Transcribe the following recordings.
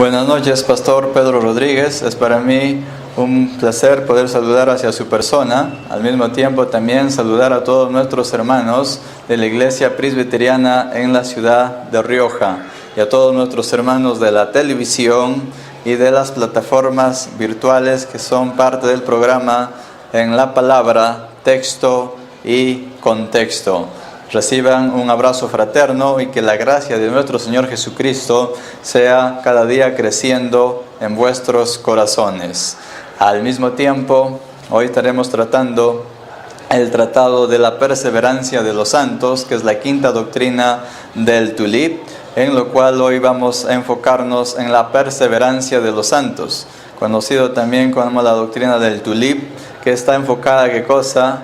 Buenas noches, Pastor Pedro Rodríguez. Es para mí un placer poder saludar hacia su persona. Al mismo tiempo también saludar a todos nuestros hermanos de la Iglesia Presbiteriana en la ciudad de Rioja y a todos nuestros hermanos de la televisión y de las plataformas virtuales que son parte del programa En la Palabra, Texto y Contexto. Reciban un abrazo fraterno y que la gracia de nuestro Señor Jesucristo sea cada día creciendo en vuestros corazones. Al mismo tiempo, hoy estaremos tratando el Tratado de la Perseverancia de los Santos, que es la quinta doctrina del Tulip, en lo cual hoy vamos a enfocarnos en la perseverancia de los santos, conocido también como la doctrina del Tulip, que está enfocada, ¿qué cosa?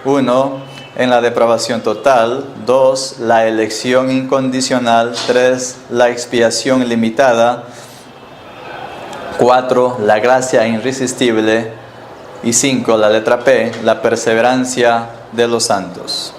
1. En la depravación total. 2. La elección incondicional. 3. La expiación limitada. 4. La gracia irresistible. Y 5. La letra P. La perseverancia de los santos.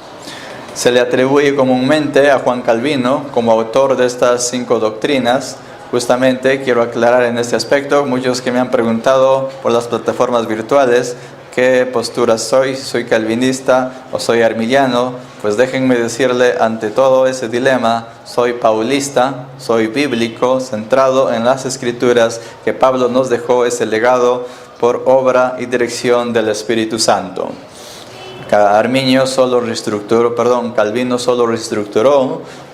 Se le atribuye comúnmente a Juan Calvino como autor de estas 5 doctrinas. Justamente quiero aclarar en este aspecto, muchos que me han preguntado por las plataformas virtuales, ¿qué postura soy? ¿Soy calvinista o soy arminiano? Pues déjenme decirle ante todo ese dilema, soy paulista, soy bíblico, centrado en las escrituras que Pablo nos dejó ese legado por obra y dirección del Espíritu Santo. Calvino solo reestructuró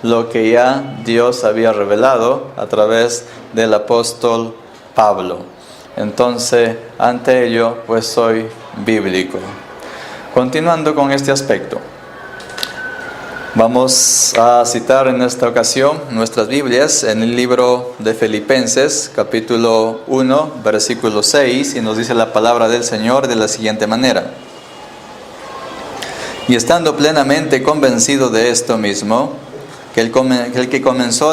lo que ya Dios había revelado a través del apóstol Pablo. Entonces, ante ello, pues soy bíblico. Continuando con este aspecto, vamos a citar en esta ocasión nuestras Biblias en el libro de Filipenses, capítulo 1, versículo 6, y nos dice la palabra del Señor de la siguiente manera: y estando plenamente convencido de esto mismo, que el que comenzó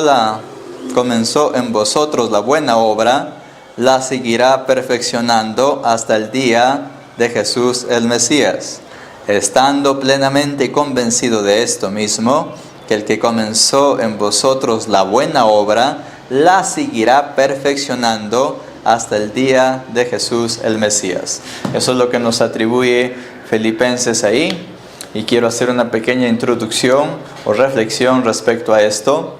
en vosotros la buena obra, la seguirá perfeccionando hasta el día de Jesús el Mesías. Estando plenamente convencido de esto mismo, que el que comenzó en vosotros la buena obra, la seguirá perfeccionando hasta el día de Jesús el Mesías. Eso es lo que nos atribuye Filipenses ahí. Y quiero hacer una pequeña introducción o reflexión respecto a esto.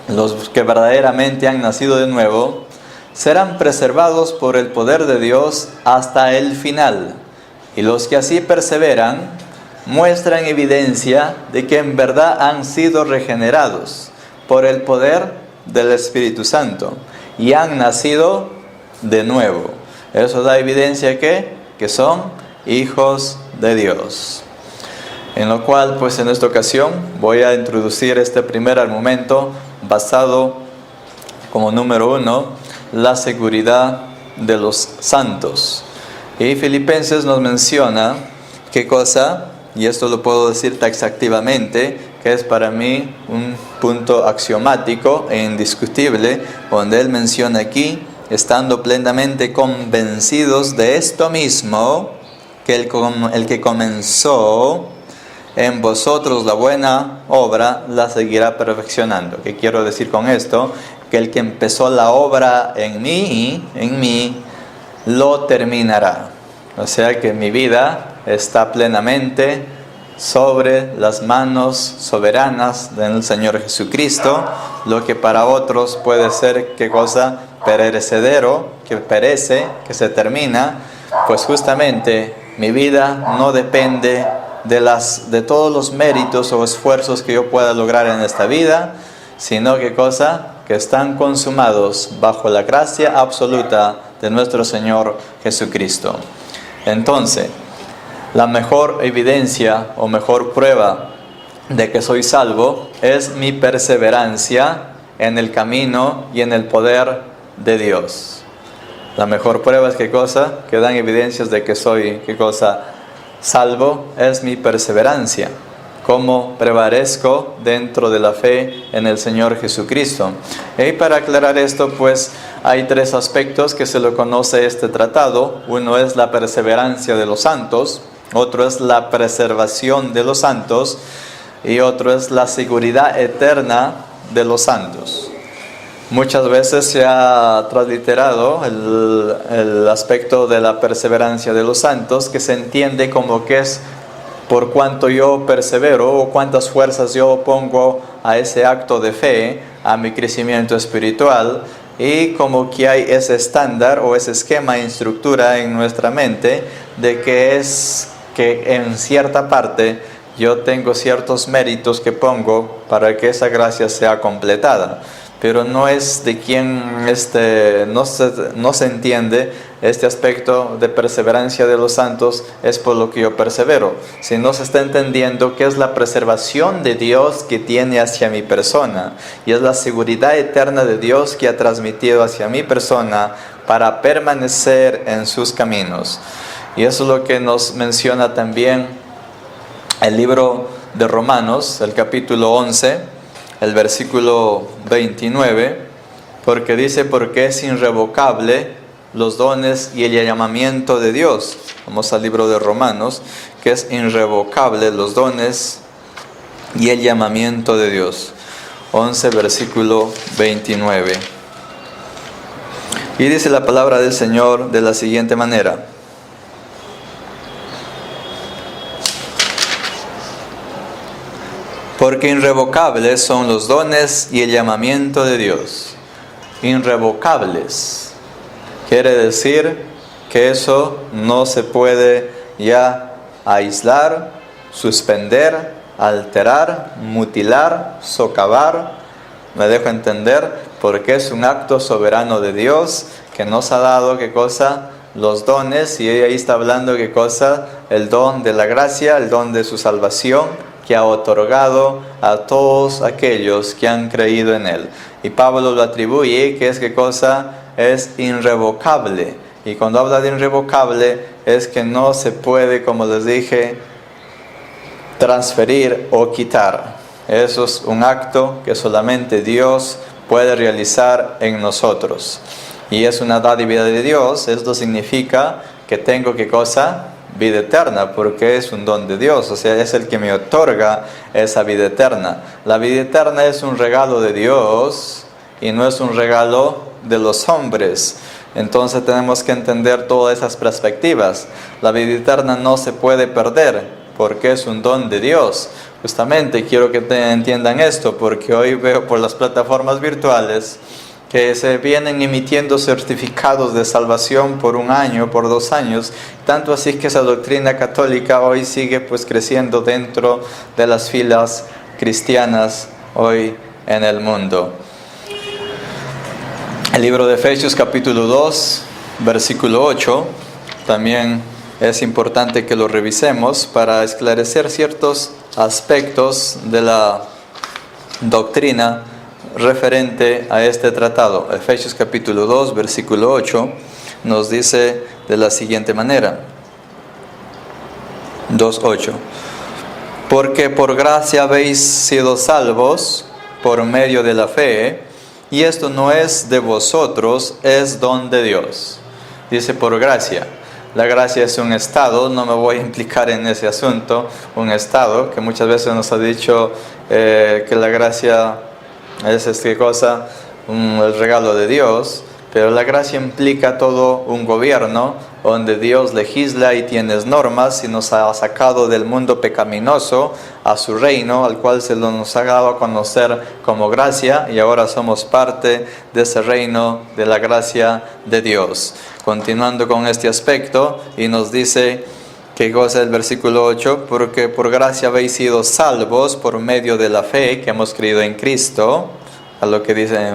Los que verdaderamente han nacido de nuevo serán preservados por el poder de Dios hasta el final. Y los que así perseveran muestran evidencia de que en verdad han sido regenerados por el poder del Espíritu Santo y han nacido de nuevo. Eso da evidencia que son hijos de Dios. En lo cual, pues en esta ocasión voy a introducir este primer argumento basado como número 1, la seguridad de los santos. Y Filipenses nos menciona qué cosa, y esto lo puedo decir taxativamente, que es para mí un punto axiomático e indiscutible, donde él menciona aquí, estando plenamente convencidos de esto mismo, que el que comenzó en vosotros la buena obra, la seguirá perfeccionando. ¿Qué quiero decir con esto? Que el que empezó la obra en mí, lo terminará. O sea que mi vida está plenamente sobre las manos soberanas del Señor Jesucristo, lo que para otros puede ser, ¿qué cosa? Perecedero, que perece, que se termina. Pues justamente mi vida no depende de todos los méritos o esfuerzos que yo pueda lograr en esta vida, sino ¿qué cosa? Que están consumados bajo la gracia absoluta de nuestro Señor Jesucristo. Entonces, la mejor evidencia o mejor prueba de que soy salvo es mi perseverancia en el camino y en el poder de Dios. La mejor prueba es ¿qué cosa? Que dan evidencias de que soy ¿qué cosa? Salvo, es mi perseverancia. Cómo prevalezco dentro de la fe en el Señor Jesucristo. Y para aclarar esto, pues hay 3 aspectos que se lo conoce este tratado. Uno es la perseverancia de los santos, otro es la preservación de los santos y otro es la seguridad eterna de los santos. Muchas veces se ha transliterado el aspecto de la perseverancia de los santos, que se entiende como que es por cuánto yo persevero o cuántas fuerzas yo pongo a ese acto de fe, a mi crecimiento espiritual, y como que hay ese estándar o ese esquema e estructura en nuestra mente de que es que en cierta parte yo tengo ciertos méritos que pongo para que esa gracia sea completada. Pero no es de quien no se entiende este aspecto de perseverancia de los santos, es por lo que yo persevero. Si no se está entendiendo que es la preservación de Dios que tiene hacia mi persona, y es la seguridad eterna de Dios que ha transmitido hacia mi persona para permanecer en sus caminos. Y eso es lo que nos menciona también el libro de Romanos, el capítulo 11, el versículo 29, porque dice, porque es irrevocable los dones y el llamamiento de Dios. Vamos al libro de Romanos, que es irrevocable los dones y el llamamiento de Dios. 11, versículo 29. Y dice la palabra del Señor de la siguiente manera. Porque irrevocables son los dones y el llamamiento de Dios. Irrevocables. Quiere decir que eso no se puede ya aislar, suspender, alterar, mutilar, socavar. Me dejo entender, porque es un acto soberano de Dios que nos ha dado, ¿qué cosa? Los dones, y ahí está hablando, ¿qué cosa? El don de la gracia, el don de su salvación, que ha otorgado a todos aquellos que han creído en Él. Y Pablo lo atribuye, que es ¿qué cosa? Es irrevocable. Y cuando habla de irrevocable, es que no se puede, como les dije, transferir o quitar. Eso es un acto que solamente Dios puede realizar en nosotros. Y es una dádiva de Dios. Esto significa que tengo ¿qué cosa? Vida eterna, porque es un don de Dios, o sea, es el que me otorga esa vida eterna. La vida eterna es un regalo de Dios y no es un regalo de los hombres. Entonces tenemos que entender todas esas perspectivas. La vida eterna no se puede perder porque es un don de Dios. Justamente quiero que entiendan esto, porque hoy veo por las plataformas virtuales que se vienen emitiendo certificados de salvación por 1 año, por 2 años, tanto así que esa doctrina católica hoy sigue pues creciendo dentro de las filas cristianas hoy en el mundo. El libro de Efesios capítulo 2, versículo 8, también es importante que lo revisemos para esclarecer ciertos aspectos de la doctrina referente a este tratado. Efesios capítulo 2, versículo 8, nos dice de la siguiente manera. 2:8. Porque por gracia habéis sido salvos por medio de la fe, y esto no es de vosotros, es don de Dios. Dice por gracia. La gracia es un estado, no me voy a implicar en ese asunto, un estado que muchas veces nos ha dicho que la gracia es ¿qué cosa? El regalo de Dios, pero la gracia implica todo un gobierno donde Dios legisla y tiene normas y nos ha sacado del mundo pecaminoso a su reino, al cual se nos ha dado a conocer como gracia, y ahora somos parte de ese reino de la gracia de Dios. Continuando con este aspecto, y nos dice que goza el versículo 8, porque por gracia habéis sido salvos por medio de la fe que hemos creído en Cristo, a lo que dice,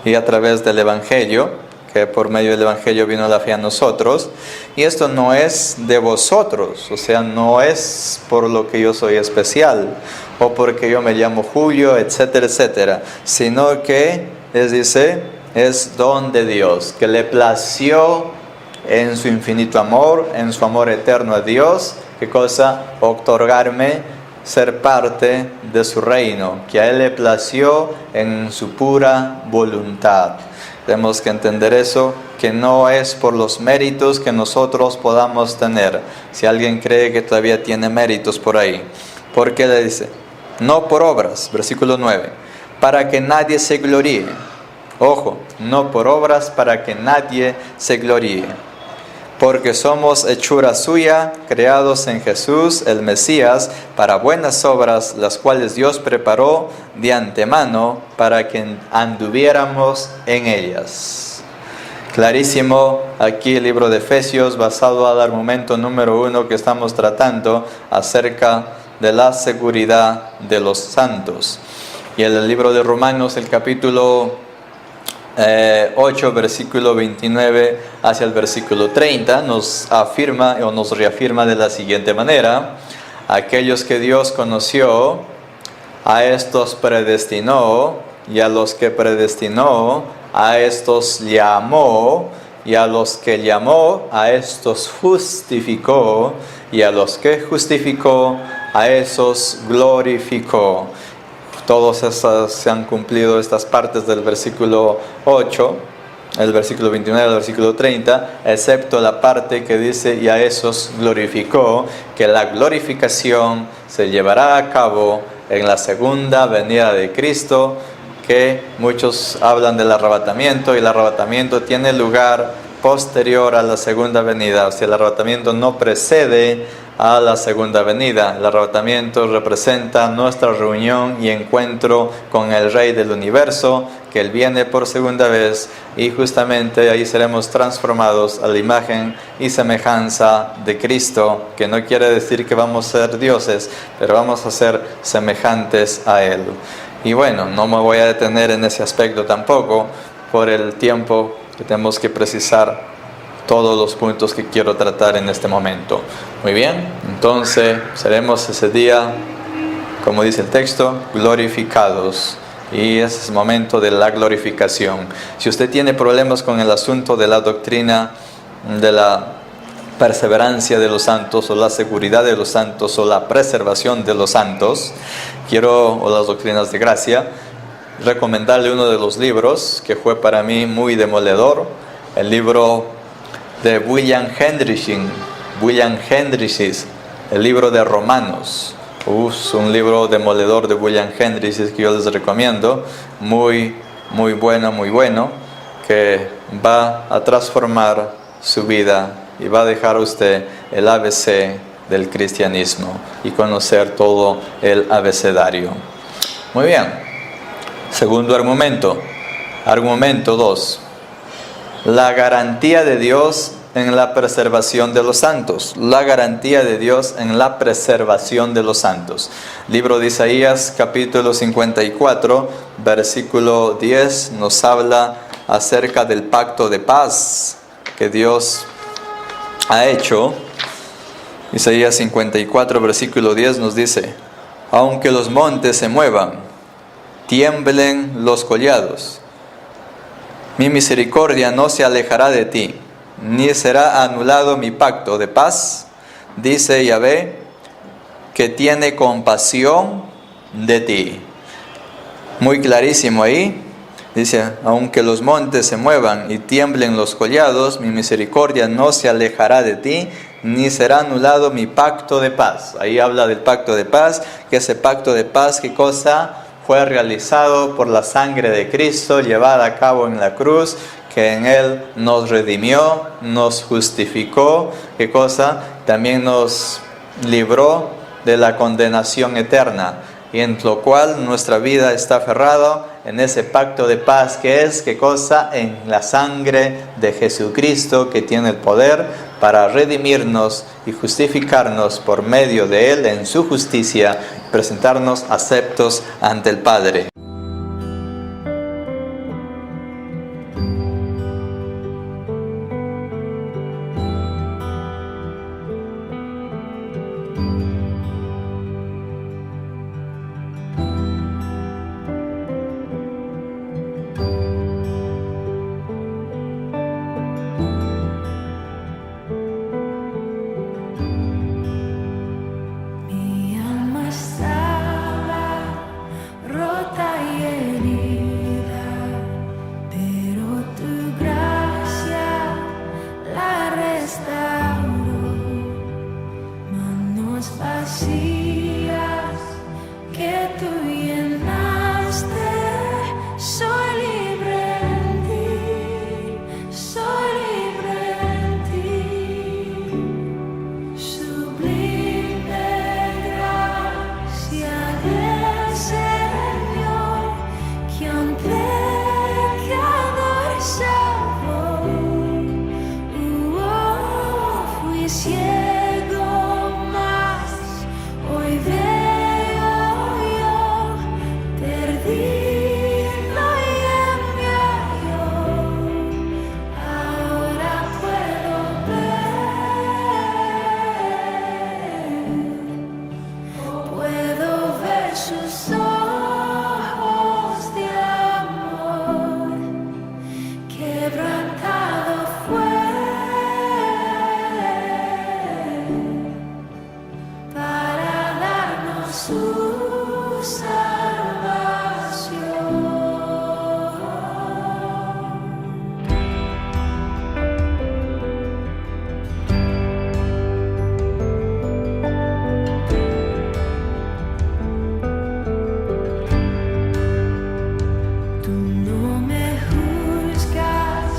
y a través del Evangelio, que por medio del Evangelio vino la fe a nosotros, y esto no es de vosotros, o sea, no es por lo que yo soy especial, o porque yo me llamo Julio, etcétera, etcétera, sino que, les dice, es don de Dios, que le plació en su infinito amor, en su amor eterno a Dios, ¿qué cosa? Otorgarme ser parte de su reino, que a Él le plació en su pura voluntad. Tenemos que entender eso, que no es por los méritos que nosotros podamos tener. Si alguien cree que todavía tiene méritos por ahí, ¿por qué le dice? No por obras, versículo 9, para que nadie se gloríe. Ojo, no por obras para que nadie se gloríe. Porque somos hechura suya, creados en Jesús, el Mesías, para buenas obras, las cuales Dios preparó de antemano para que anduviéramos en ellas. Clarísimo aquí el libro de Efesios, basado al argumento número 1 que estamos tratando acerca de la seguridad de los santos. Y en el libro de Romanos, el capítulo 8, versículo 29 hacia el versículo 30, nos afirma o nos reafirma de la siguiente manera: aquellos que Dios conoció, a estos predestinó, y a los que predestinó, a estos llamó, y a los que llamó, a estos justificó, y a los que justificó, a esos glorificó. Todos esas se han cumplido estas partes del versículo 8, el versículo 29 al versículo 30, excepto la parte que dice: y a esos glorificó, que la glorificación se llevará a cabo en la segunda venida de Cristo, que muchos hablan del arrebatamiento, y el arrebatamiento tiene lugar posterior a la segunda venida. O sea, el arrebatamiento no precede a la segunda venida. El arrebatamiento representa nuestra reunión y encuentro con el Rey del Universo, que Él viene por segunda vez, y justamente ahí seremos transformados a la imagen y semejanza de Cristo, que no quiere decir que vamos a ser dioses, pero vamos a ser semejantes a Él. Y bueno, no me voy a detener en ese aspecto tampoco, por el tiempo que tenemos que precisar todos los puntos que quiero tratar en este momento. Muy bien, entonces seremos ese día, como dice el texto, glorificados. Y ese es el momento de la glorificación. Si usted tiene problemas con el asunto de la doctrina de la perseverancia de los santos, o la seguridad de los santos, o la preservación de los santos, o las doctrinas de gracia, recomendarle uno de los libros que fue para mí muy demoledor, el libro de William Hendricks, el libro de Romanos. Un libro demoledor de William Hendricks que yo les recomiendo, muy bueno, que va a transformar su vida y va a dejar a usted el ABC del cristianismo y conocer todo el abecedario. Muy bien, segundo argumento. Argumento 2. La garantía de Dios en la preservación de los santos. La garantía de Dios en la preservación de los santos. Libro de Isaías, capítulo 54, versículo 10, nos habla acerca del pacto de paz que Dios ha hecho. Isaías 54, versículo 10 nos dice: aunque los montes se muevan, tiemblen los collados, mi misericordia no se alejará de ti, ni será anulado mi pacto de paz, dice Yahvé, que tiene compasión de ti. Muy clarísimo ahí. Dice: aunque los montes se muevan y tiemblen los collados, mi misericordia no se alejará de ti, ni será anulado mi pacto de paz. Ahí habla del pacto de paz, que ese pacto de paz, ¿qué cosa? Fue realizado por la sangre de Cristo, llevada a cabo en la cruz, que en Él nos redimió, nos justificó, ¿qué cosa? También nos libró de la condenación eterna, y en lo cual nuestra vida está aferrada en ese pacto de paz, que es, ¿qué cosa? En la sangre de Jesucristo, que tiene el poder para redimirnos y justificarnos por medio de Él en su justicia, presentarnos aceptos ante el Padre. Mi alma estaba rota. quebrantado fue para darnos su salvación. Tú no me juzgas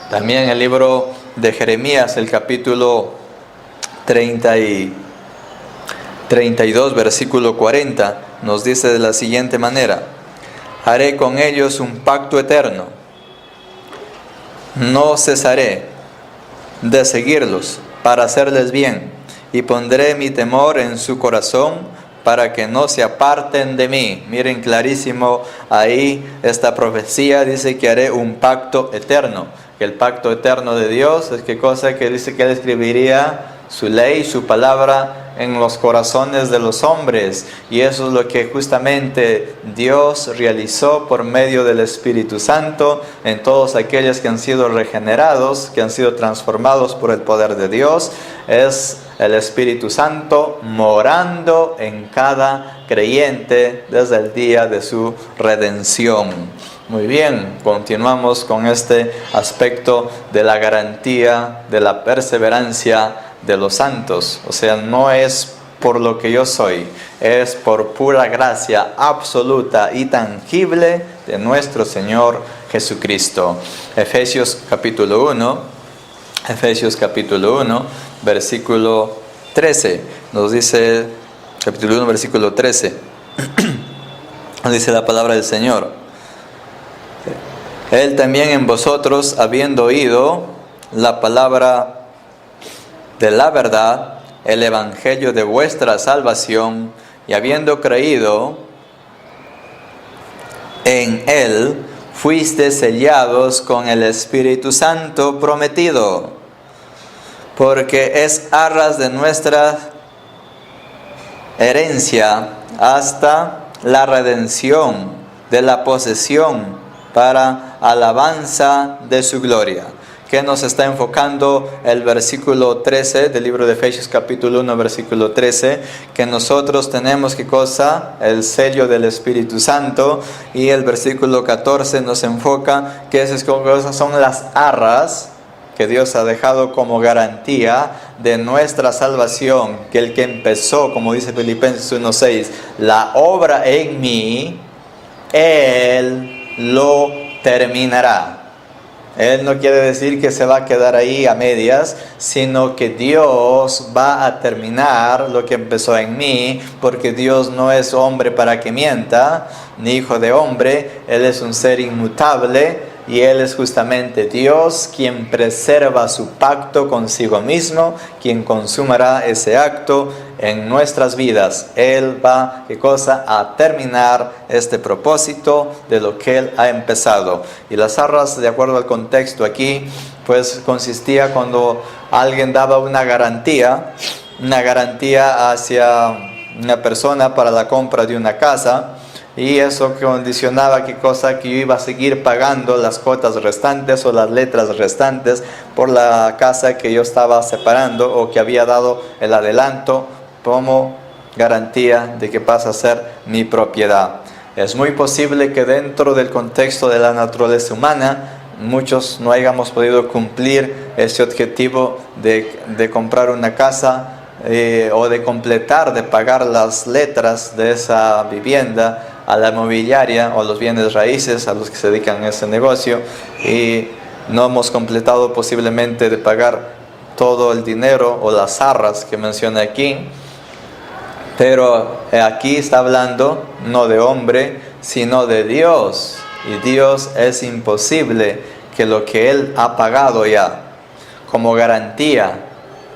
También el libro de Jeremías, el capítulo 32, versículo 40, nos dice de la siguiente manera: haré con ellos un pacto eterno, no cesaré de seguirlos para hacerles bien, y pondré mi temor en su corazón para que no se aparten de mí. Miren clarísimo ahí esta profecía, dice que haré un pacto eterno. El pacto eterno de Dios es que cosa que dice que Él escribiría su ley, su palabra en los corazones de los hombres, y eso es lo que justamente Dios realizó por medio del Espíritu Santo en todos aquellos que han sido regenerados, que han sido transformados por el poder de Dios. Es el Espíritu Santo morando en cada creyente desde el día de su redención. Muy bien, continuamos con este aspecto de la garantía de la perseverancia de los santos. O sea, no es por lo que yo soy, es por pura gracia absoluta y tangible de nuestro Señor Jesucristo. Efesios capítulo 1, versículo 13, nos dice, capítulo 1, versículo 13, nos dice la palabra del Señor: Él también en vosotros, habiendo oído la palabra de la verdad, el evangelio de vuestra salvación, y habiendo creído en Él, fuiste sellados con el Espíritu Santo prometido, porque es arras de nuestra herencia hasta la redención de la posesión para alabanza de su gloria. ¿Qué nos está enfocando el versículo 13 del libro de Efesios capítulo 1, versículo 13? Que nosotros tenemos, ¿qué cosa? El sello del Espíritu Santo. Y el versículo 14 nos enfoca que esas cosas son las arras que Dios ha dejado como garantía de nuestra salvación, que el que empezó, como dice Filipenses 1:6, la obra en mí, Él lo terminará. Él no quiere decir que se va a quedar ahí a medias, sino que Dios va a terminar lo que empezó en mí, porque Dios no es hombre para que mienta, ni hijo de hombre. Él es un ser inmutable, y Él es justamente Dios quien preserva su pacto consigo mismo, quien consumará ese acto en nuestras vidas. Él va, ¿qué cosa?, a terminar este propósito de lo que Él ha empezado. Y las arras, de acuerdo al contexto aquí, pues consistía cuando alguien daba una garantía hacia una persona para la compra de una casa. Y eso condicionaba qué cosa, que yo iba a seguir pagando las cuotas restantes o las letras restantes por la casa que yo estaba separando o que había dado el adelanto como garantía de que pasa a ser mi propiedad. Es muy posible que dentro del contexto de la naturaleza humana muchos no hayamos podido cumplir ese objetivo de comprar una casa o de completar, de pagar las letras de esa vivienda a la inmobiliaria o a los bienes raíces a los que se dedican a ese negocio, y no hemos completado posiblemente de pagar todo el dinero o las arras que menciona aquí. Pero aquí está hablando no de hombre, sino de Dios, y Dios es imposible que lo que Él ha pagado ya como garantía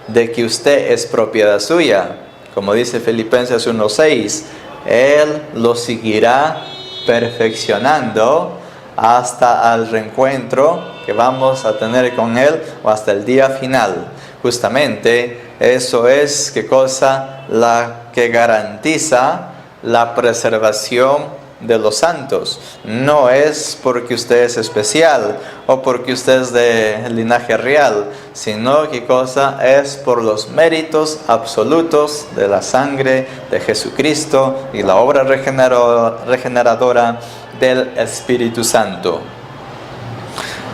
de que usted es propiedad suya, como dice Filipenses 1:6, Él lo seguirá perfeccionando hasta el reencuentro que vamos a tener con Él, o hasta el día final. Justamente eso es, ¿qué cosa?, la que garantiza la preservación de los santos. No es porque usted es especial o porque usted es de linaje real, sino que cosa es por los méritos absolutos de la sangre de Jesucristo y la obra regeneradora del Espíritu Santo.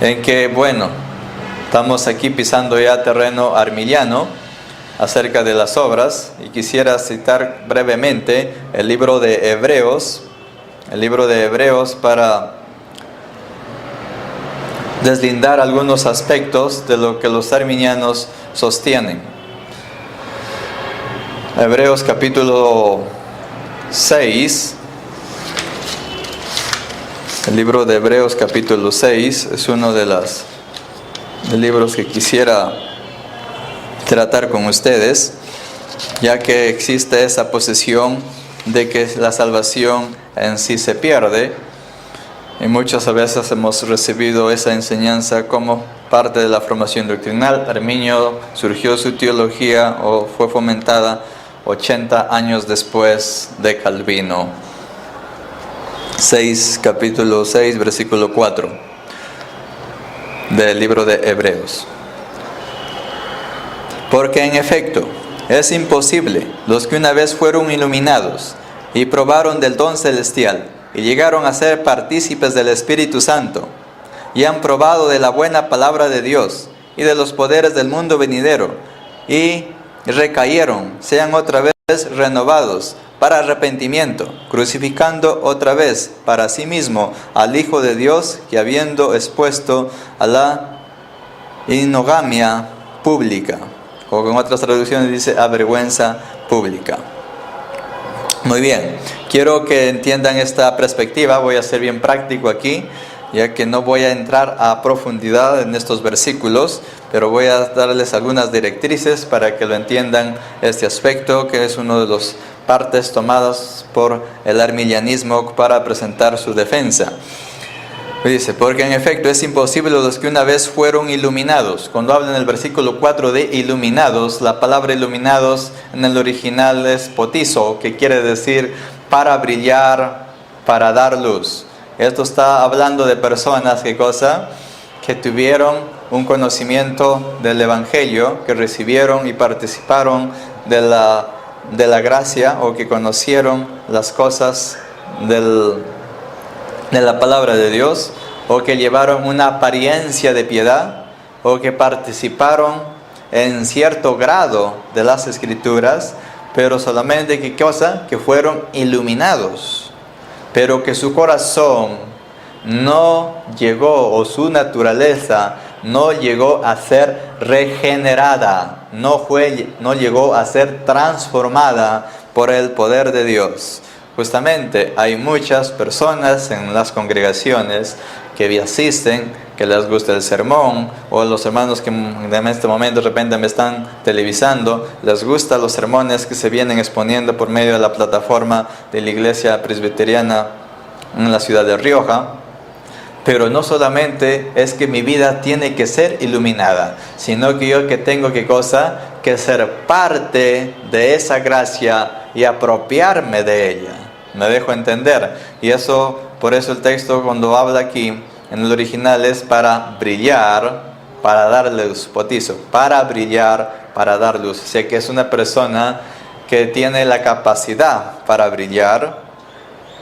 En que, bueno, estamos aquí pisando ya terreno armiliano acerca de las obras, y quisiera citar brevemente el libro de Hebreos, para deslindar algunos aspectos de lo que los arminianos sostienen. Hebreos capítulo 6, el libro de Hebreos capítulo 6 es uno de los libros que quisiera tratar con ustedes, ya que existe esa posición de que la salvación en sí se pierde, y muchas veces hemos recibido esa enseñanza como parte de la formación doctrinal. Arminio surgió su teología o fue fomentada 80 años después de Calvino. Capítulo 6, versículo 4 del libro de Hebreos. Porque en efecto es imposible los que una vez fueron iluminados y probaron del don celestial y llegaron a ser partícipes del Espíritu Santo y han probado de la buena palabra de Dios y de los poderes del mundo venidero y recayeron, sean otra vez renovados para arrepentimiento, crucificando otra vez para sí mismo al Hijo de Dios, que habiendo expuesto a la hipnogamia pública, o en otras traducciones dice a vergüenza pública. Muy bien, quiero que entiendan esta perspectiva. Voy a ser bien práctico aquí, ya que no voy a entrar a profundidad en estos versículos, pero voy a darles algunas directrices para que lo entiendan este aspecto, que es uno de las partes tomadas por el arminianismo para presentar su defensa. Dice, porque en efecto es imposible los que una vez fueron iluminados. Cuando habla en el versículo 4 de iluminados, la palabra iluminados en el original es potizo, que quiere decir para brillar, para dar luz. Esto está hablando de personas, ¿qué cosa? Que tuvieron un conocimiento del Evangelio, que recibieron y participaron de la gracia, o que conocieron las cosas de la palabra de Dios, o que llevaron una apariencia de piedad, o que participaron en cierto grado de las Escrituras, pero solamente ¿qué cosa? Que fueron iluminados, pero que su corazón no llegó, o su naturaleza no llegó a ser regenerada, no llegó a ser transformada por el poder de Dios. Justamente hay muchas personas en las congregaciones que asisten, que les gusta el sermón, o los hermanos que en este momento de repente me están televisando, les gustan los sermones que se vienen exponiendo por medio de la plataforma de la Iglesia Presbiteriana en la ciudad de Rioja. Pero no solamente es que mi vida tiene que ser iluminada, sino que yo que tengo que ser parte de esa gracia y apropiarme de ella. ¿Me dejo entender? Y eso, por eso el texto cuando habla aquí en el original es para brillar, para dar luz, potizo, para brillar, para dar luz. O sea que es una persona que tiene la capacidad para brillar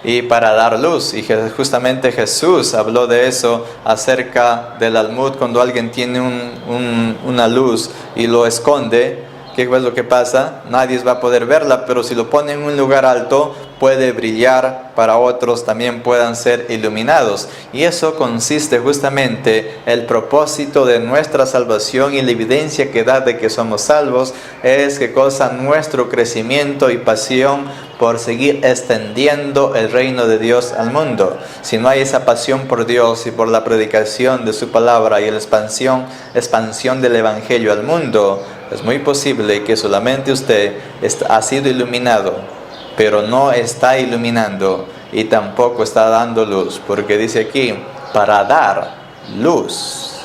y para dar luz. Y justamente Jesús habló de eso acerca del almud. Cuando alguien tiene una luz y lo esconde, ¿qué es lo que pasa? Nadie va a poder verla, pero si lo pone en un lugar alto, puede brillar para otros también puedan ser iluminados. Y eso consiste justamente el propósito de nuestra salvación, y la evidencia que da de que somos salvos es que nuestro crecimiento y pasión por seguir extendiendo el reino de Dios al mundo. Si no hay esa pasión por Dios y por la predicación de su palabra y la expansión del Evangelio al mundo, es muy posible que solamente usted ha sido iluminado, pero no está iluminando y tampoco está dando luz, porque dice aquí, para dar luz.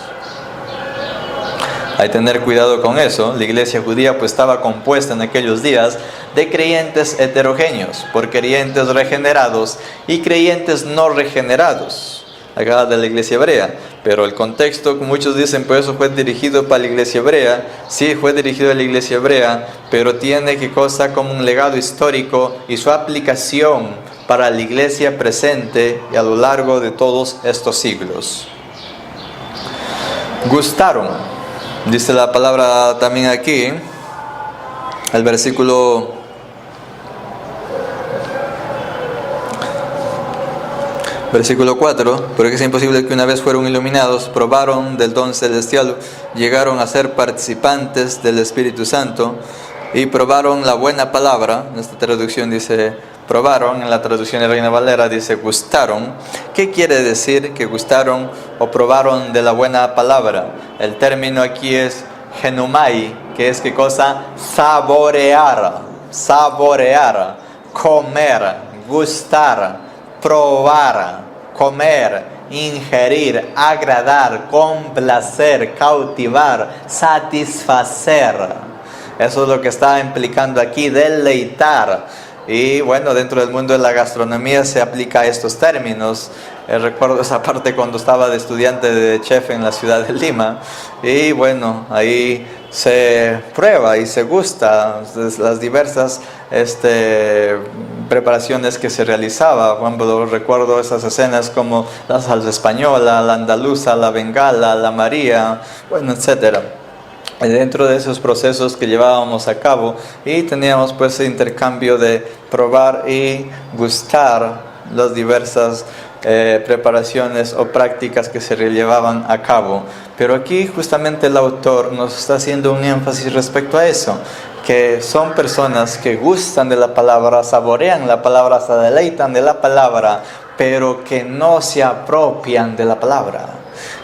Hay que tener cuidado con eso. La iglesia judía pues estaba compuesta en aquellos días de creyentes heterogéneos, por creyentes regenerados y creyentes no regenerados. Acá de la iglesia hebrea, pero el contexto, como muchos dicen, pues eso fue dirigido para la iglesia hebrea. Sí, fue dirigido a la iglesia hebrea, pero tiene como un legado histórico y su aplicación para la iglesia presente y a lo largo de todos estos siglos. Gustaron, dice la palabra también aquí, el versículo Versículo 4, porque es imposible que una vez fueron iluminados, probaron del don celestial, llegaron a ser participantes del Espíritu Santo y probaron la buena palabra. En esta traducción dice probaron, en la traducción de Reina Valera dice gustaron. ¿Qué quiere decir que gustaron o probaron de la buena palabra? El término aquí es genumai, que es ¿qué cosa? Saborear, saborear, comer, gustar, probar, comer, ingerir, agradar, complacer, cautivar, satisfacer. Eso es lo que está implicando aquí, deleitar. Y bueno, dentro del mundo de la gastronomía se aplica a estos términos. Recuerdo esa parte cuando estaba de estudiante de chef en la ciudad de Lima. Y bueno, ahí se prueba y se gusta las diversas preparaciones que se realizaba. Cuando recuerdo esas escenas como la salsa española, la andaluza, la bengala, la María, bueno, etcétera. Dentro de esos procesos que llevábamos a cabo y teníamos pues ese intercambio de probar y gustar las diversas preparaciones o prácticas que se llevaban a cabo. Pero aquí justamente el autor nos está haciendo un énfasis respecto a eso, que son personas que gustan de la palabra, saborean la palabra, se deleitan de la palabra, pero que no se apropian de la palabra,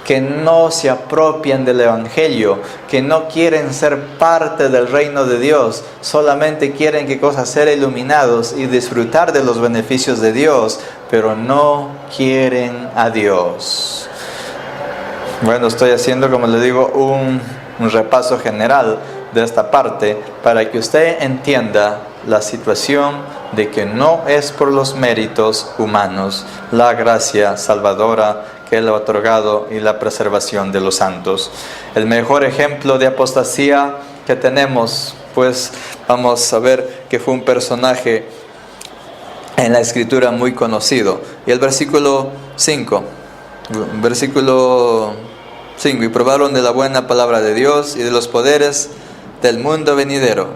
que no se apropian del Evangelio, que no quieren ser parte del reino de Dios, solamente quieren ser iluminados y disfrutar de los beneficios de Dios, pero no quieren a Dios. Bueno, estoy haciendo, como le digo, un repaso general de esta parte para que usted entienda la situación de que no es por los méritos humanos, la gracia salvadora que Él ha otorgado y la preservación de los santos. El mejor ejemplo de apostasía que tenemos, pues vamos a ver que fue un personaje en la Escritura muy conocido. Y el versículo 5, y probaron de la buena palabra de Dios y de los poderes del mundo venidero.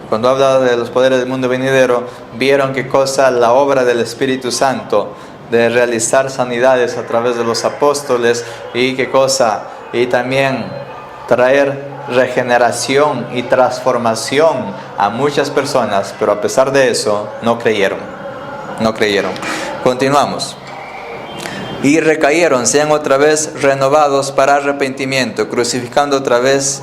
Cuando habla de los poderes del mundo venidero, vieron qué cosa, la obra del Espíritu Santo, de realizar sanidades a través de los apóstoles y qué cosa, y también traer regeneración y transformación a muchas personas, pero a pesar de eso no creyeron. Continuamos. Y recayeron, sean otra vez renovados para arrepentimiento, crucificando otra vez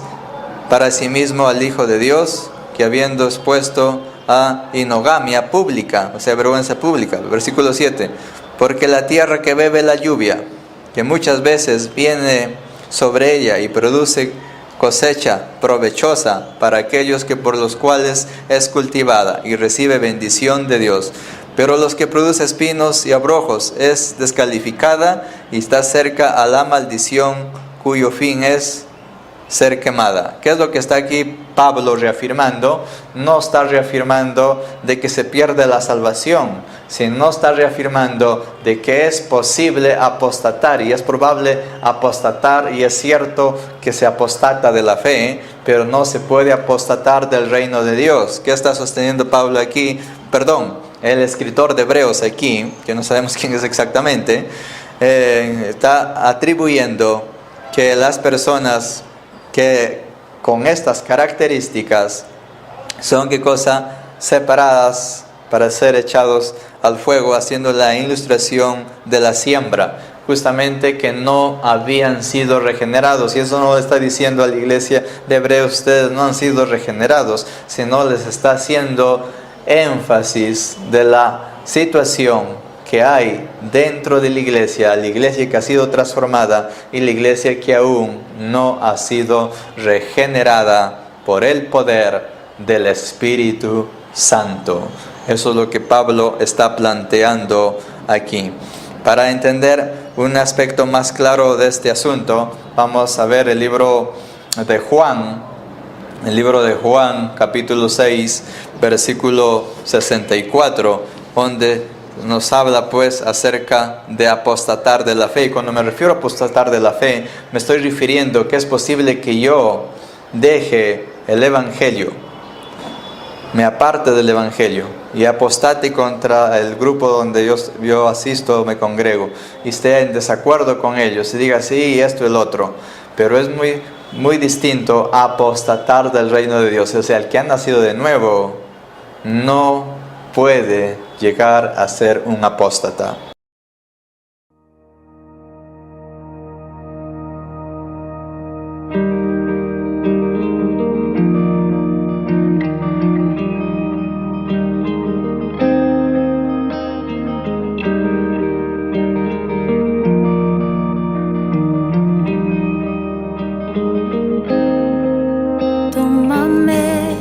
para sí mismo al Hijo de Dios, que habiendo expuesto a inogamia pública, o sea, vergüenza pública. Versículo 7. Porque la tierra que bebe la lluvia, que muchas veces viene sobre ella y produce cosecha provechosa para aquellos que por los cuales es cultivada y recibe bendición de Dios. Pero los que produce espinos y abrojos es descalificada y está cerca a la maldición, cuyo fin es ser quemada. ¿Qué es lo que está aquí Pablo reafirmando? No está reafirmando de que se pierde la salvación, sino está reafirmando de que es posible apostatar y es probable apostatar, y es cierto que se apostata de la fe, pero no se puede apostatar del reino de Dios. ¿Qué está sosteniendo Pablo aquí? El escritor de Hebreos aquí, que no sabemos quién es exactamente, está atribuyendo que las personas que con estas características son ¿qué cosa? Separadas para ser echados al fuego, haciendo la ilustración de la siembra, justamente que no habían sido regenerados. Y eso no le está diciendo a la iglesia de Hebreos, ustedes no han sido regenerados, sino les está haciendo énfasis de la situación que hay dentro de la iglesia que ha sido transformada y la iglesia que aún no ha sido regenerada por el poder del Espíritu Santo. Eso es lo que Pablo está planteando aquí. Para entender un aspecto más claro de este asunto, vamos a ver el libro de Juan, capítulo 6, versículo 64, donde nos habla pues acerca de apostatar de la fe. Y cuando me refiero a apostatar de la fe, me estoy refiriendo que es posible que yo deje el Evangelio, me aparte del Evangelio, y apostate contra el grupo donde yo asisto o me congrego y esté en desacuerdo con ellos y diga sí, esto y el otro, pero es muy distinto a apostatar del reino de Dios. O sea, el que ha nacido de nuevo no puede llegar a ser un apóstata. Tómame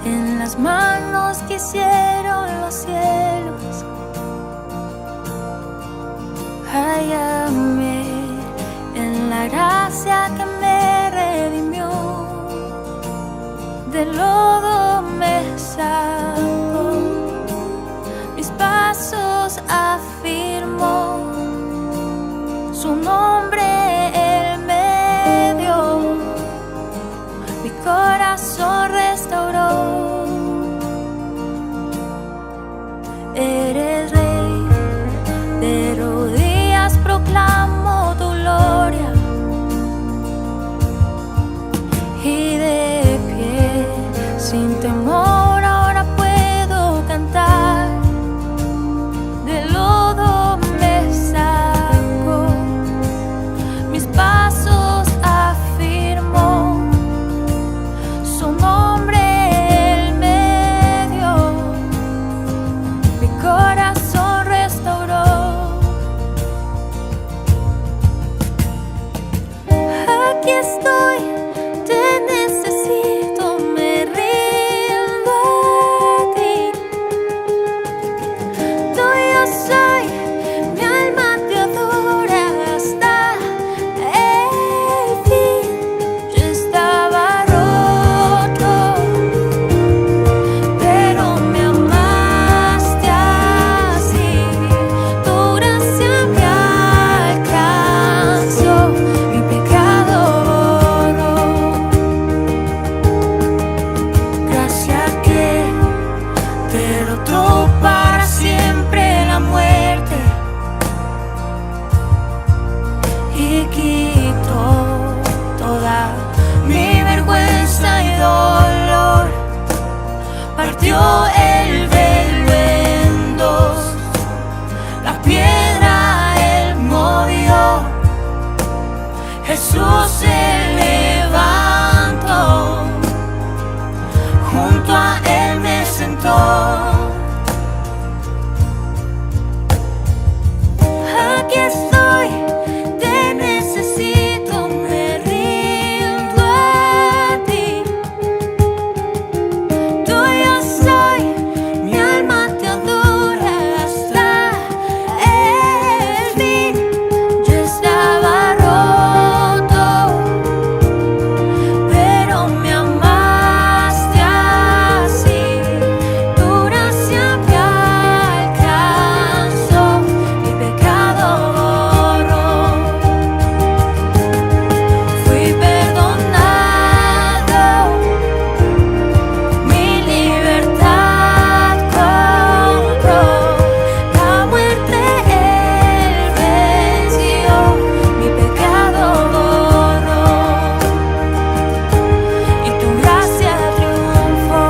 en las manos que hicieron los cielos. Hállame en la gracia que me redimió. Del lodo me sacó, mis pasos afirmó. Su nombre Él me dio, mi corazón restauró. Eres Rey, de rodillas proclamo tu gloria, y de pie, sin temor, ahora puedo cantar. Del lodo me sacó, mis pasos afirmó. Su nombre Él me dio, mi corazón restauró. Aquí estoy, te necesito, me rindo a ti. Tuyo soy, mi alma te adora hasta el fin. Yo estaba roto, pero me amaste así. Tu gracia me alcanzó, mi pecado borró. Gracia que derrotó para siempre la muerte y quitó toda mi vergüenza y dolor. Partió el velo en dos, la piedra Él movió. Jesús se levantó, junto a Él me sentó. Aquí estoy, te necesito, me rindo a ti. Tuyo soy, mi alma te adora hasta el fin. Yo estaba roto, pero me amaste así. Tu gracia me alcanzó, mi pecado borró. Fui perdonado, mi libertad compró. La muerte Él venció, mi pecado borró. Y tu gracia triunfó,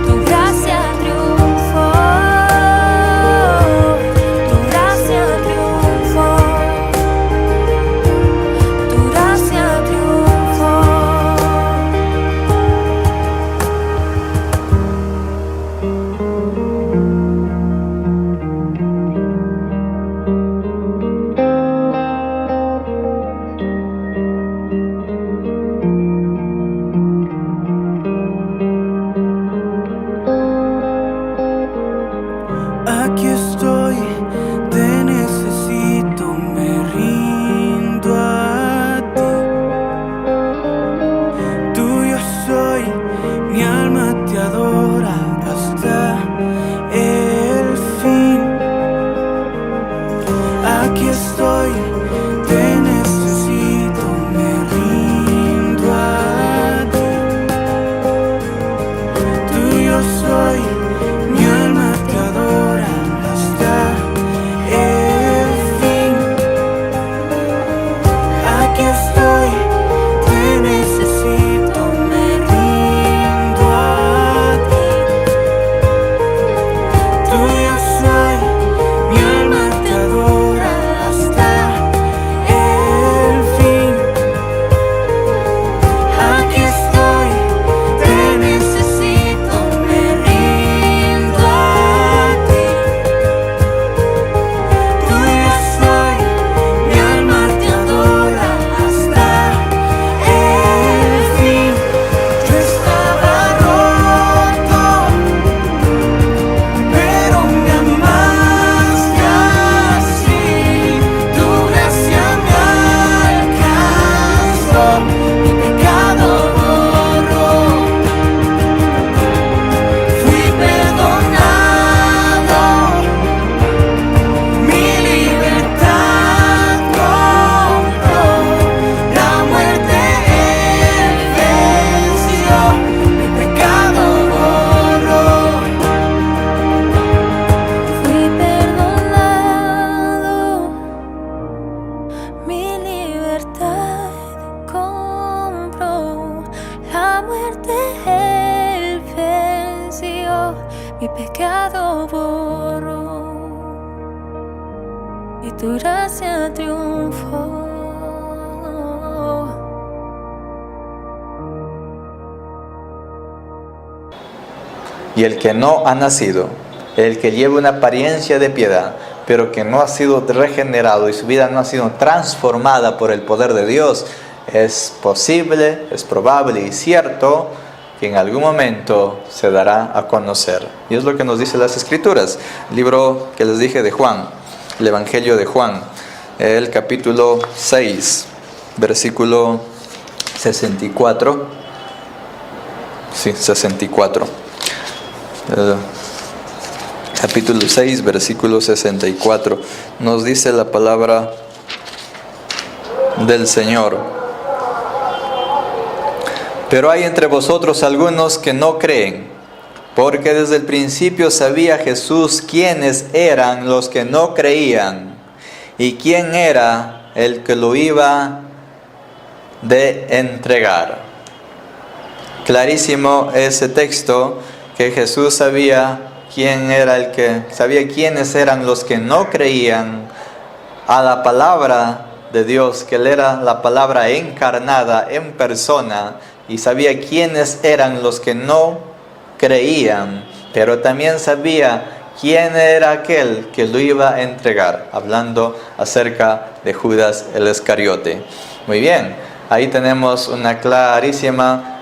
tu gracia triunfó, tu gracia triunfó, tu gracia triunfó. Aquí estoy, te necesito, me rindo a ti. Tuyo soy, mi alma te adora hasta el fin. Aquí estoy, te necesito, me rindo a ti. y tu gracia triunfó. Y el que no ha nacido, el que lleva una apariencia de piedad, pero que no ha sido regenerado y su vida no ha sido transformada por el poder de Dios, es posible, es probable y cierto que en algún momento se dará a conocer. Y es lo que nos dicen las Escrituras. El libro que les dije de Juan, el Evangelio de Juan, el capítulo 6, versículo 64. Sí, 64. Capítulo 6, versículo 64. Nos dice la palabra del Señor: pero hay entre vosotros algunos que no creen, porque desde el principio sabía Jesús quiénes eran los que no creían y quién era el que lo iba de entregar. Clarísimo ese texto, que Jesús sabía sabía quiénes eran los que no creían a la palabra de Dios, que Él era la palabra encarnada en persona, y sabía quiénes eran los que no creían, pero también sabía quién era aquel que lo iba a entregar, hablando acerca de Judas el Iscariote. Muy bien, ahí tenemos una clarísima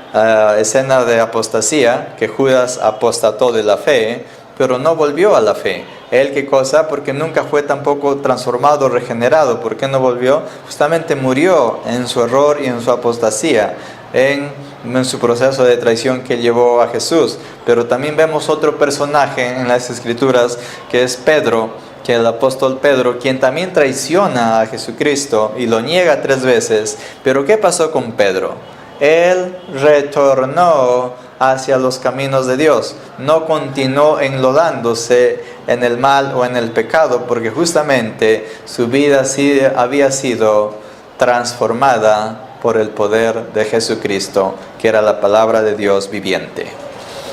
escena de apostasía, que Judas apostató de la fe, pero no volvió a la fe. ¿Él qué cosa? Porque nunca fue tampoco transformado, regenerado. ¿Por qué no volvió? Justamente murió en su error y en su apostasía, en su proceso de traición que llevó a Jesús. Pero también vemos otro personaje en las Escrituras, que es Pedro, que el apóstol Pedro, quien también traiciona a Jesucristo y lo niega 3 veces. Pero ¿qué pasó con Pedro? Él retornó hacia los caminos de Dios, no continuó enlodándose en el mal o en el pecado, porque justamente su vida sí había sido transformada por el poder de Jesucristo, que era la palabra de Dios viviente.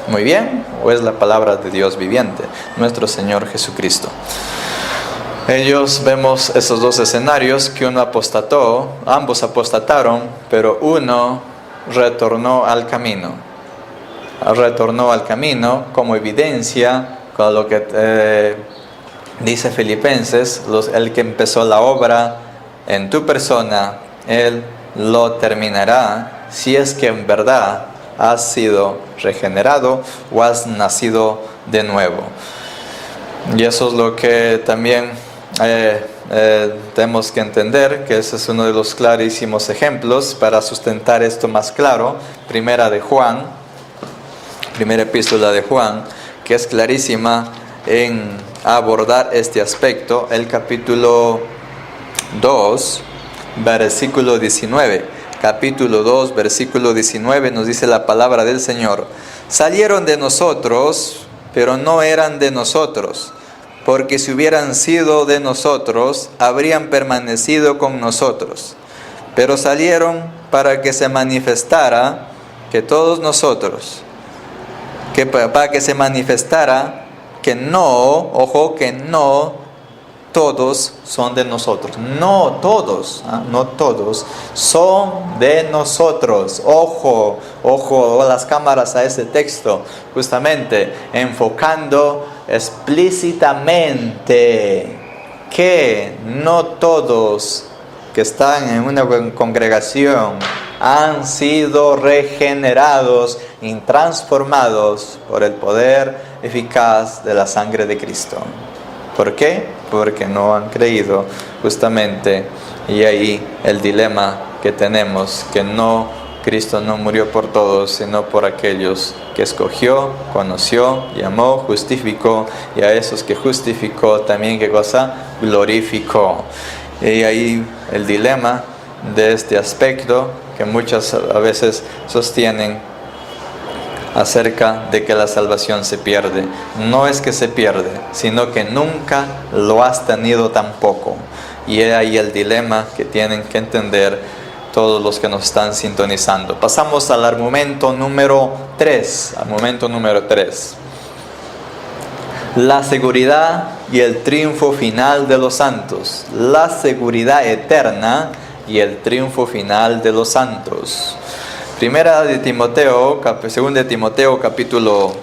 Muy bien, o es la palabra de Dios viviente, nuestro Señor Jesucristo. Vemos esos 2 escenarios, que uno apostató, ambos apostataron, pero uno retornó al camino. Retornó al camino como evidencia con lo que dice Filipenses: el que empezó la obra en tu persona, Él lo terminará, si es que en verdad has sido regenerado o has nacido de nuevo. Y eso es lo que también tenemos que entender, que ese es uno de los clarísimos ejemplos para sustentar esto más claro. Primera epístola de Juan, que es clarísima en abordar este aspecto. El capítulo 2, versículo 19. Capítulo 2, versículo 19 nos dice la palabra del Señor: salieron de nosotros, pero no eran de nosotros, porque si hubieran sido de nosotros, habrían permanecido con nosotros. Pero salieron para que se manifestara que todos nosotros, para que se manifestara que no todos son de nosotros. No todos son de nosotros. Ojo las cámaras a ese texto, justamente enfocando explícitamente que no todos que están en una congregación han sido regenerados y transformados por el poder eficaz de la sangre de Cristo. ¿Por qué? Porque no han creído, justamente. Y ahí el dilema que tenemos, que Cristo no murió por todos, sino por aquellos que escogió, conoció, llamó, justificó, y a esos que justificó también, ¿qué cosa? Glorificó. Y ahí el dilema de este aspecto, que muchas a veces sostienen acerca de que la salvación se pierde. No es que se pierde, sino que nunca lo has tenido tampoco. Y ahí el dilema que tienen que entender todos los que nos están sintonizando. Pasamos al argumento número 3. La seguridad y el triunfo final de los santos. La seguridad eterna y el triunfo final de los santos. Segunda de Timoteo capítulo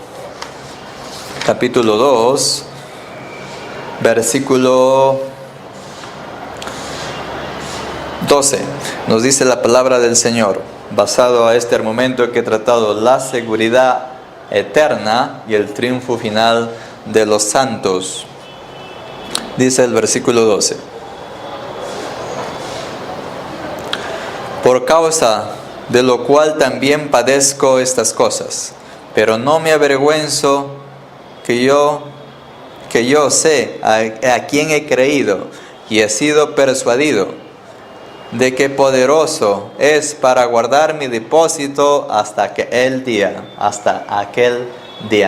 2, versículo 12. Nos dice la palabra del Señor, basado a este argumento que he tratado, la seguridad eterna y el triunfo final de los santos. Dice el versículo 12: por causa de lo cual también padezco estas cosas, pero no me avergüenzo, que yo sé a quién he creído y he sido persuadido de que poderoso es para guardar mi depósito hasta aquel día.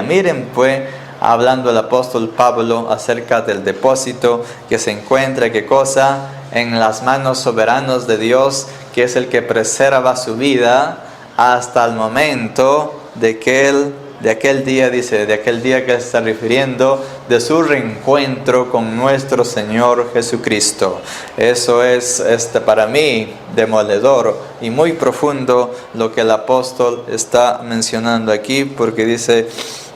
Miren pues, hablando el apóstol Pablo acerca del depósito que se encuentra, ¿qué cosa? En las manos soberanas de Dios, que es el que preserva su vida hasta el momento de aquel día, dice, de aquel día que se está refiriendo, de su reencuentro con nuestro Señor Jesucristo. Eso es para mí demoledor y muy profundo lo que el apóstol está mencionando aquí, porque dice,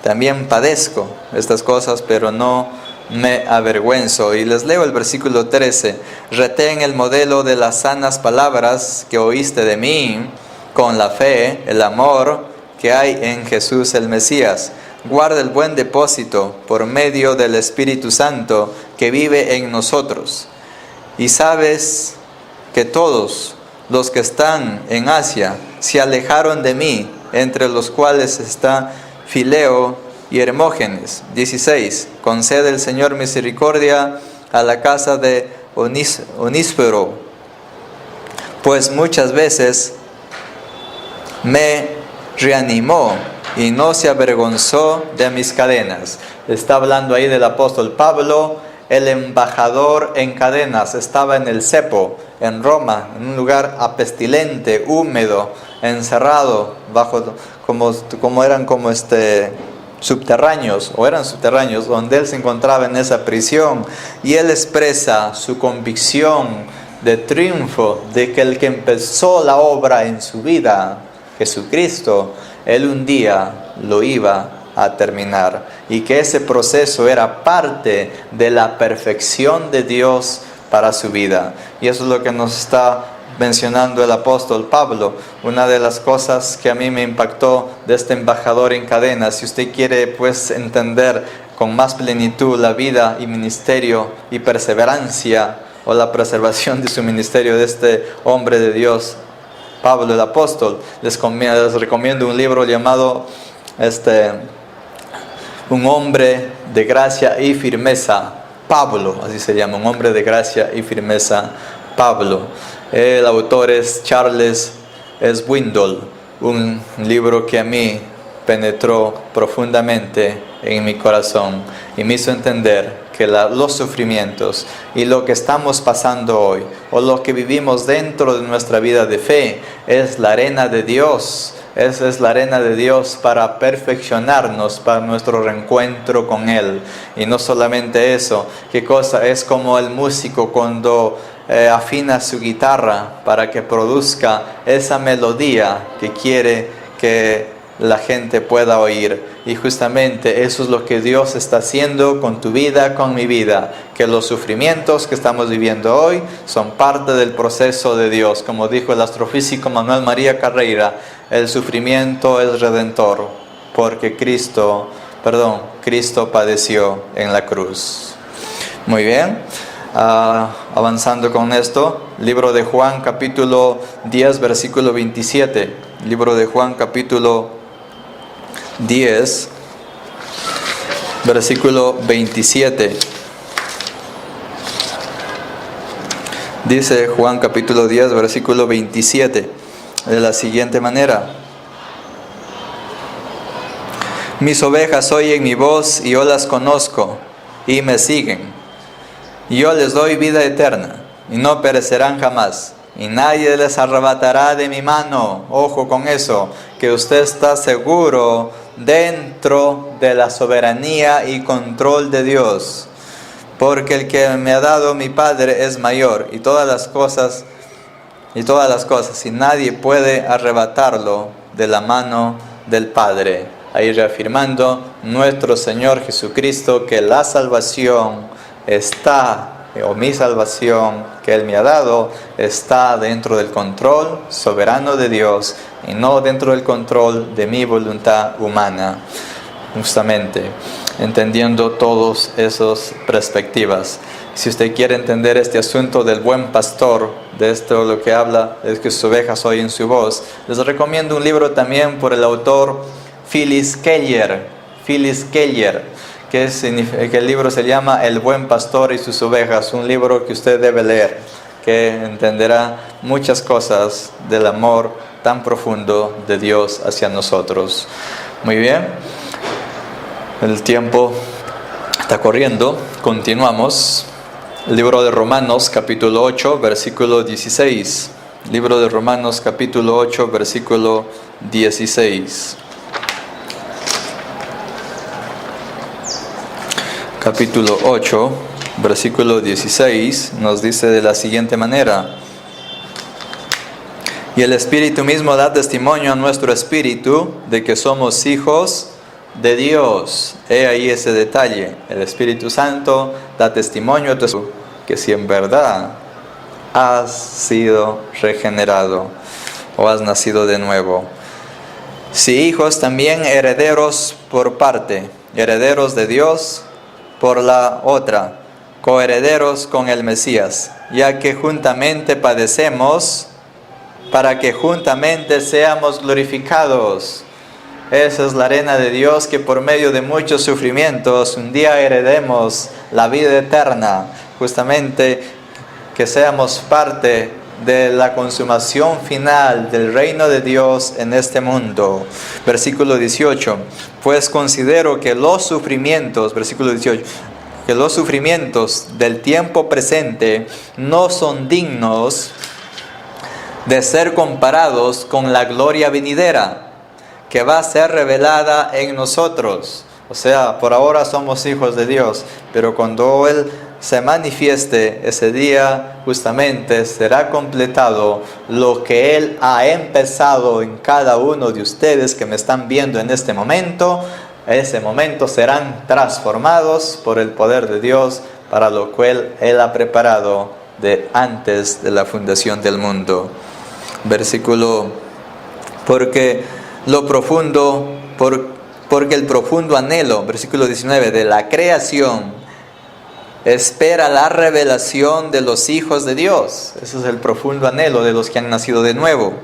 también padezco estas cosas, pero no me avergüenzo. Y les leo el versículo 13. Retén el modelo de las sanas palabras que oíste de mí, con la fe, el amor que hay en Jesús el Mesías. Guarda el buen depósito por medio del Espíritu Santo que vive en nosotros. Y sabes que todos los que están en Asia se alejaron de mí, entre los cuales está Fileo y Hermógenes. 16. Concede el Señor misericordia a la casa de Onísfero, pues muchas veces me reanimó y no se avergonzó de mis cadenas. Está hablando ahí del apóstol Pablo, el embajador en cadenas. Estaba en el cepo, en Roma, en un lugar apestilente, húmedo, encerrado, eran subterráneos, donde él se encontraba en esa prisión, y él expresa su convicción de triunfo, de que el que empezó la obra en su vida, Jesucristo, él un día lo iba a terminar, y que ese proceso era parte de la perfección de Dios para su vida. Y eso es lo que nos está mencionando el apóstol Pablo. Una de las cosas que a mí me impactó de este embajador en cadenas, si usted quiere pues entender con más plenitud la vida y ministerio y perseverancia, o la preservación de su ministerio de este hombre de Dios, Pablo el apóstol, les recomiendo un libro llamado Un hombre de gracia y firmeza, Pablo, así se llama, Un hombre de gracia y firmeza, Pablo. El autor es Charles Swindoll, un libro que a mí penetró profundamente en mi corazón y me hizo entender que los sufrimientos y lo que estamos pasando hoy, o lo que vivimos dentro de nuestra vida de fe, es la arena de Dios. Esa es la arena de Dios para perfeccionarnos, para nuestro reencuentro con Él. Y no solamente eso, ¿qué cosa? Es como el músico cuando afina su guitarra para que produzca esa melodía que quiere que la gente pueda oír. Y justamente eso es lo que Dios está haciendo con tu vida, con mi vida, que los sufrimientos que estamos viviendo hoy son parte del proceso de Dios. Como dijo el astrofísico Manuel María Carreira, el sufrimiento es redentor, porque Cristo padeció en la cruz. Muy bien, avanzando con esto, libro de Juan capítulo 10 versículo 27, libro de Juan capítulo 10 versículo 27. Dice Juan capítulo 10 versículo 27 de la siguiente manera: mis ovejas oyen mi voz y yo las conozco y me siguen. Yo les doy vida eterna y no perecerán jamás, y nadie les arrebatará de mi mano. Ojo con eso, que usted está seguro dentro de la soberanía y control de Dios. Porque el que me ha dado mi Padre es mayor, y todas las cosas, y nadie puede arrebatarlo de la mano del Padre. Ahí reafirmando nuestro Señor Jesucristo que la salvación o mi salvación que Él me ha dado, está dentro del control soberano de Dios y no dentro del control de mi voluntad humana. Justamente, entendiendo todas esas perspectivas. Si usted quiere entender este asunto del buen pastor, de esto lo que habla es que sus ovejas oyen su voz, les recomiendo un libro también por el autor Phyllis Keller, que el libro se llama El buen pastor y sus ovejas, un libro que usted debe leer, que entenderá muchas cosas del amor tan profundo de Dios hacia nosotros. Muy bien, el tiempo está corriendo, continuamos. El libro de Romanos capítulo 8, versículo 16. Libro de Romanos capítulo 8, versículo 16. Capítulo 8, versículo 16 nos dice de la siguiente manera: y el Espíritu mismo da testimonio a nuestro espíritu de que somos hijos de Dios. He ahí ese detalle. El Espíritu Santo da testimonio a tu espíritu que si en verdad has sido regenerado o has nacido de nuevo. Si hijos, también herederos por parte, herederos de Dios por la otra, coherederos con el Mesías, ya que juntamente padecemos, para que juntamente seamos glorificados. Esa es la arena de Dios, que por medio de muchos sufrimientos un día heredemos la vida eterna, justamente que seamos parte de la consumación final del reino de Dios en este mundo. Versículo 18, pues considero que los sufrimientos, versículo 18, que los sufrimientos del tiempo presente no son dignos de ser comparados con la gloria venidera, que va a ser revelada en nosotros. O sea, por ahora somos hijos de Dios, pero cuando Él se manifieste, ese día justamente será completado lo que Él ha empezado en cada uno de ustedes que me están viendo en este momento. Ese momento serán transformados por el poder de Dios, para lo cual Él ha preparado de antes de la fundación del mundo. Versículo, porque el profundo anhelo, versículo 19, de la creación espera la revelación de los hijos de Dios. Ese es el profundo anhelo de los que han nacido de nuevo.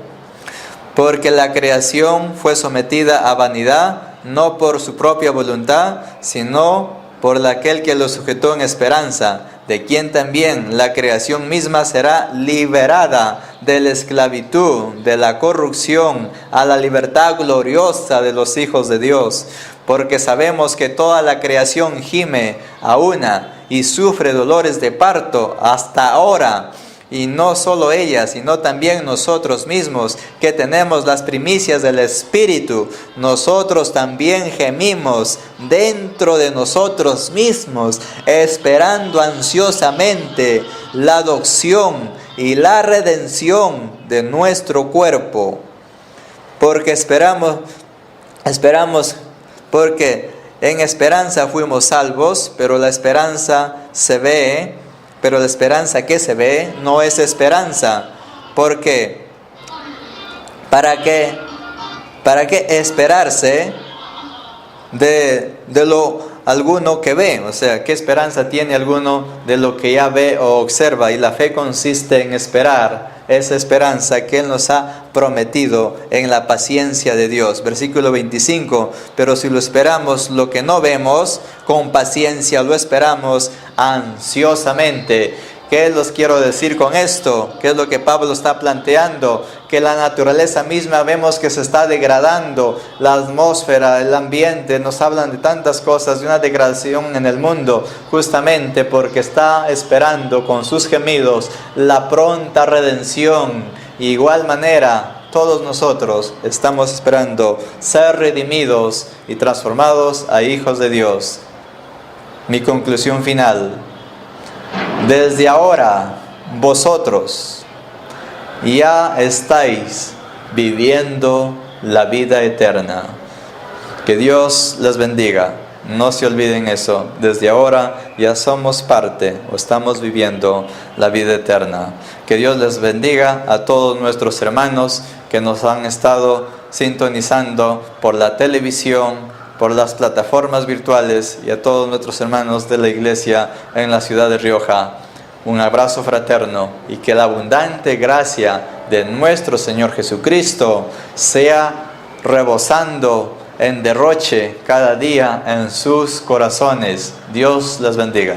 Porque la creación fue sometida a vanidad, no por su propia voluntad, sino por aquel que lo sujetó en esperanza, de quien también la creación misma será liberada de la esclavitud, de la corrupción, a la libertad gloriosa de los hijos de Dios. Porque sabemos que toda la creación gime a una y sufre dolores de parto hasta ahora. Y no solo ella, sino también nosotros mismos, que tenemos las primicias del Espíritu. Nosotros también gemimos dentro de nosotros mismos, esperando ansiosamente la adopción y la redención de nuestro cuerpo. Porque porque en esperanza fuimos salvos, pero la esperanza que se ve no es esperanza. ¿Por qué? ¿Para qué esperarse de lo alguno que ve? O sea, ¿qué esperanza tiene alguno de lo que ya ve o observa? Y la fe consiste en esperar esa esperanza que Él nos ha prometido en la paciencia de Dios. Versículo 25, pero si lo esperamos lo que no vemos, con paciencia lo esperamos ansiosamente. ¿Qué les quiero decir con esto? ¿Qué es lo que Pablo está planteando? Que la naturaleza misma vemos que se está degradando, la atmósfera, el ambiente, nos hablan de tantas cosas, de una degradación en el mundo, justamente porque está esperando con sus gemidos la pronta redención. Igual manera, todos nosotros estamos esperando ser redimidos y transformados a hijos de Dios. Mi conclusión final. Desde ahora, vosotros ya estáis viviendo la vida eterna. Que Dios les bendiga. No se olviden eso. Desde ahora ya somos parte o estamos viviendo la vida eterna. Que Dios les bendiga a todos nuestros hermanos que nos han estado sintonizando por la televisión, por las plataformas virtuales, y a todos nuestros hermanos de la iglesia en la ciudad de Rioja. Un abrazo fraterno, y que la abundante gracia de nuestro Señor Jesucristo sea rebosando en derroche cada día en sus corazones. Dios les bendiga.